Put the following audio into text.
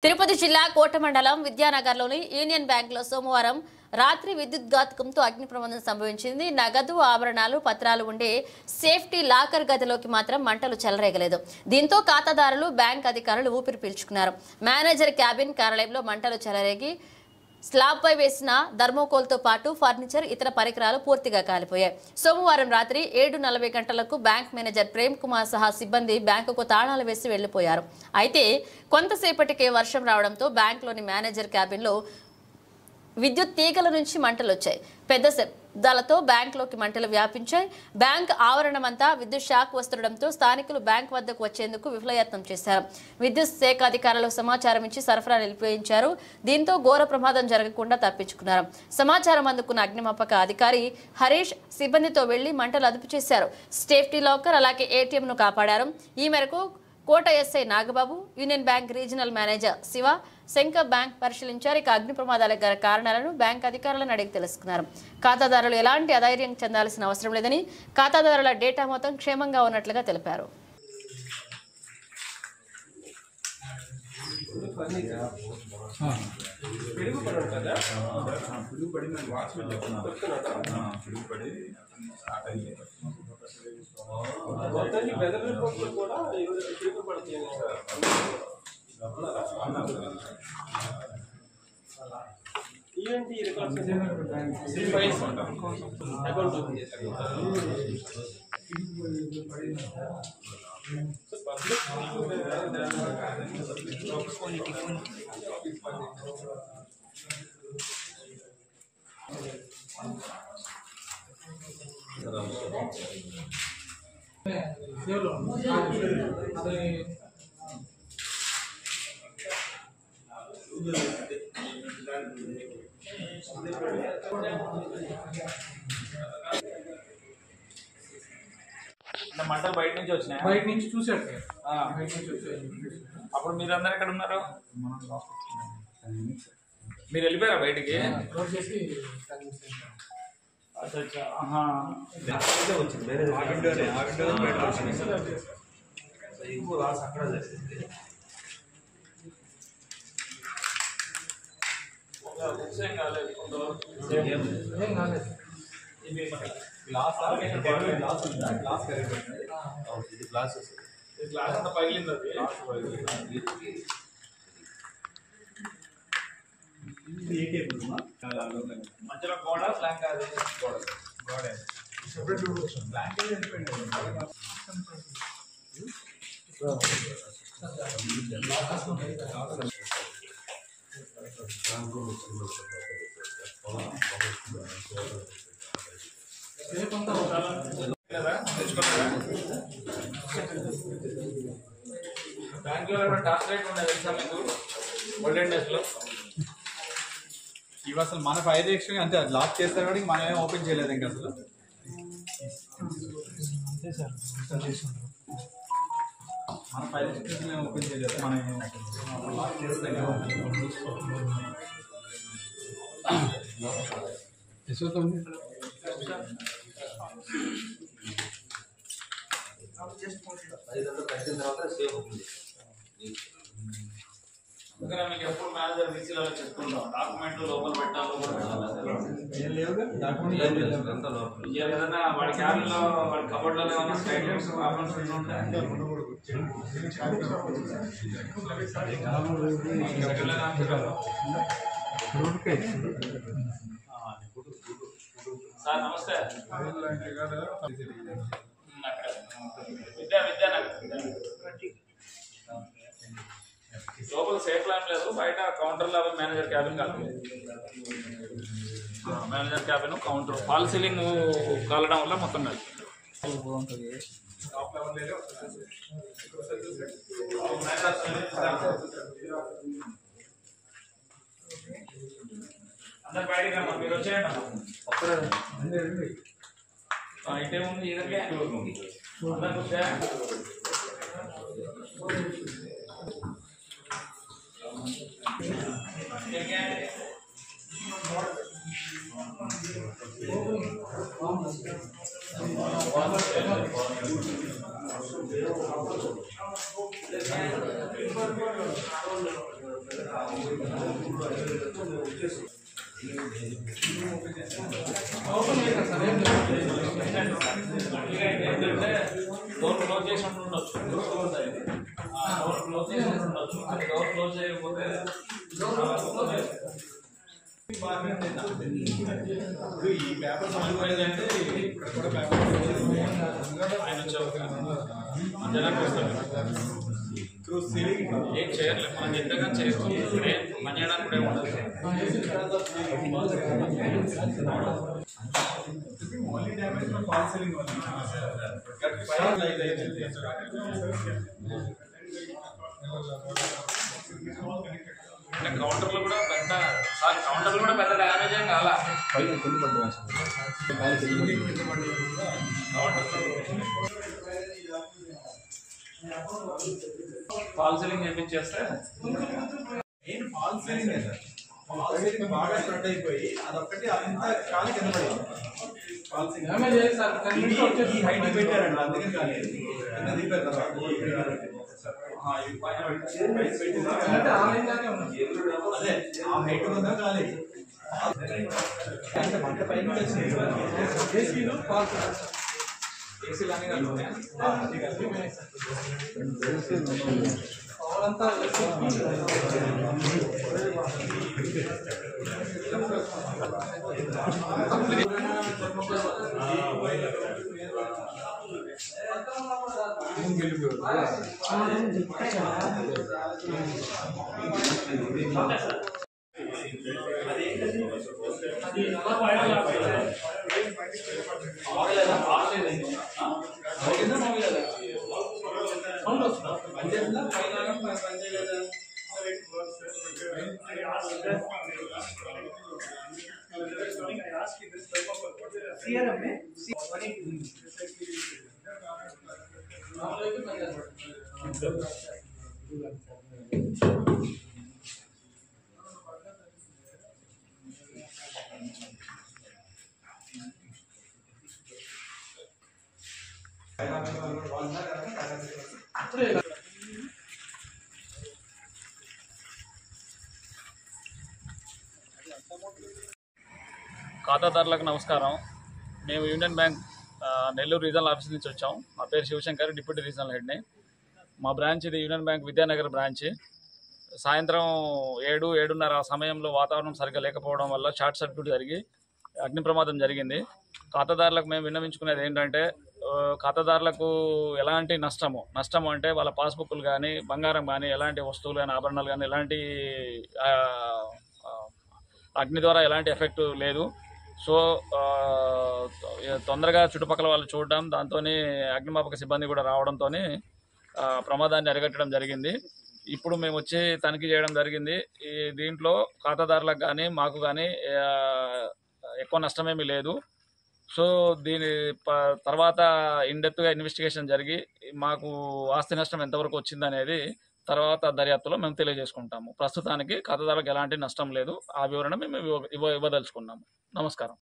తిరుపతి జిల్లా కోట మండలం విద్యానగర్లోని యూనియన్ బ్యాంకులో సోమవారం రాత్రి విద్యుద్ఘాతకంతో అగ్ని ప్రమాదం సంభవించింది. నగదు, ఆభరణాలు, పత్రాలు ఉండే సేఫ్టీ లాకర్ గదిలోకి మాత్రం మంటలు చెలరేగలేదు. దీంతో ఖాతాదారులు, బ్యాంక్ అధికారులు ఊపిరి పీల్చుకున్నారు. మేనేజర్ క్యాబిన్ కార్యాలయంలో మంటలు చెలరేగి స్లాబ్ పై వేసిన థర్మోకోల్తో పాటు ఫర్నిచర్, ఇతర పరికరాలు పూర్తిగా కాలిపోయాయి. సోమవారం రాత్రి 7:40 గంటలకు బ్యాంక్ మేనేజర్ ప్రేమ్ కుమార్ సహా సిబ్బంది బ్యాంకుకు తాళాలు వేసి వెళ్లిపోయారు. అయితే కొంతసేపటికే వర్షం రావడంతో బ్యాంకులోని మేనేజర్ క్యాబిన్లో విద్యుత్ తీగల నుంచి మంటలు వచ్చాయి. పెద్ద శబ్దాలతో బ్యాంకులోకి మంటలు వ్యాపించాయి. బ్యాంక్ ఆవరణమంతా విద్యుత్ షాక్ వస్తుండటంతో స్థానికులు బ్యాంక్ వద్దకు వచ్చేందుకు విఫలయత్నం చేశారు. విద్యుత్ శాఖ అధికారులకు సమాచారం ఇచ్చి సరఫరా నిలిపివేయించారు. దీంతో ఘోర ప్రమాదం జరగకుండా తప్పించుకున్నారు. సమాచారం అందుకున్న అగ్నిమాపక అధికారి హరీష్ సిబ్బందితో వెళ్లి మంటలు అదుపు చేశారు. సేఫ్టీ లాకర్ అలాగే ఏటీఎంను కాపాడారు. ఈ మేరకు Kota SI Nagababu, union bank regional manager Shiva, Shankar bank పరిశీలించారు. ఇక అగ్ని ప్రమాదాల కారణాలను బ్యాంక్ అధికారులను అడిగి తెలుసుకున్నారు. ఖాతాదారులు ఎలాంటి అధైర్యం చెందాల్సిన అవసరం లేదని, ఖాతాదారుల డేటా మొత్తం క్షేమంగా ఉన్నట్లుగా తెలిపారు. మంటలు బయట నుంచి వచ్చినాయి. బయట నుంచి చూసాడు. అప్పుడు మీరు అందరు ఎక్కడ ఉన్నారు? మీరు వెళ్ళిపోయారా బయటికి? గ్లాస్ అంతా పగిలింది. మధ్యలో గోడ ఫ్లాంక్, అది గోడ బ్యాంకులో టార్చ్ లైట్ ఉండేది తెలుసా మీకు? గోల్డెన్ డేస్ లో ఇవి అసలు మన ఫైర్ ఎక్స్ట్రా అంతే, అది లాక్ చేస్తారు కాబట్టి మనం ఏం ఓపెన్ చేయలేదు ఇంకా అసలు. మన ఫైర్ ఎక్స్ట్రా ఓపెన్ చేయలేదు, మనం లాక్ చేస్తాం. అందుకనే మీకు ఎప్పుడు మేనేజర్ విసిలో చెప్తుంటాం, డాక్యుమెంట్లు లోపల పెట్టాలి. ఏదైనా వాడి క్యాబిన్ లో, వాడి కబోర్డ్ లో ఏమైనా స్టైల్స్ ఆఫర్స్ ఉంటాయి. సార్ నమస్తే. విద్యానగర్ లోపల సేఫ్ ల్యాన్ లేదు, బయట కౌంటర్ లెవెల్ మేనేజర్ క్యాబిన్ కాదు. Manager cabin, counter, false ceiling కాలడం వల్ల మొత్తం కాదు. అందరు బయటకి రమ్మా, మీరు వచ్చేయండి. ఇటే ఉంది ఎదురుగా అందరికి వచ్చా. డోర్ క్లోజ్ చేసి ఉండొచ్చు, డోర్ క్లోజ్ చేసి ఉండొచ్చు. అది డోర్ క్లోజ్ చేయకపోతే ఇప్పుడు ఈ పేపర్ సమయమైందంటే ఇక్కడ కూడా పేపర్ ఆయన జనానికి వస్తారు. ఏం చేయట్లేదు, మనం ఎంతగా చేస్తాం. ఇక్కడే పని చేయడానికి కూడా ఉండదు. ఓన్లీ డ్యామేజ్ ఫాల్ సీలింగ్ అంటే కౌంటర్లు కూడా పెద్ద కౌంటర్లు కూడా పెద్ద డ్యామేజ్ ఏం కాల. ఫాల్ సీలింగ్ చేపించేస్తే main false ceiling sir. False ceiling బాగా స్ప్రెడ్ అయిపోయి అదొక్కటి అంతా కాలి కింద పడింది. ఫాల్ సీలింగ్ ఈ హైట్ పెట్టారండి, అందుకని కాలేదు. కింద దింపారు తర్వాత అదే ఆ హైట్ ఉందా కాలేదు. అంటే మంట పైకి వచ్చింది. ఏసీ కానీ ఖాతాదారులకు నమస్కారం. మేము union bank Nellore regional office నుంచి వచ్చాం. మా పేరు శివశంకర్, డిప్యూటీ రీజనల్ హెడ్ని. మా బ్రాంచ్ ఇది యూనియన్ బ్యాంక్ విద్యానగర్ బ్రాంచ్. సాయంత్రం 7-7:30 ఆ సమయంలో వాతావరణం సరిగ్గా లేకపోవడం వల్ల షార్ట్ సర్క్యూట్ జరిగి అగ్ని ప్రమాదం జరిగింది. ఖాతాదారులకు మేము విన్నవించుకునేది ఏంటంటే, ఖాతాదారులకు ఎలాంటి నష్టము అంటే వాళ్ళ పాస్బుక్లు కానీ, బంగారం కానీ, ఎలాంటి వస్తువులు కానీ, ఆభరణాలు కానీ ఎలాంటి అగ్ని ద్వారా ఎలాంటి ఎఫెక్ట్ లేదు. సో తొందరగా చుట్టుపక్కల వాళ్ళు చూడడం, దాంతో అగ్నిమాపక సిబ్బంది కూడా రావడంతో ప్రమాదాన్ని అరికట్టడం జరిగింది. ఇప్పుడు మేము వచ్చి తనిఖీ చేయడం జరిగింది. ఈ దీంట్లో ఖాతాదారులకు కానీ మాకు కానీ ఎక్కువ నష్టమేమీ లేదు. సో దీని తర్వాత ఇన్డెప్త్గా ఇన్వెస్టిగేషన్ జరిగి మాకు ఆస్తి నష్టం ఎంతవరకు వచ్చిందనేది తర్వాత దర్యాప్తులో మేము తెలియజేసుకుంటాము. ప్రస్తుతానికి ఖాతాదారులకు ఎలాంటి నష్టం లేదు. ఆ వివరణ మేము ఇవ్వదలుచుకున్నాము. నమస్కారం.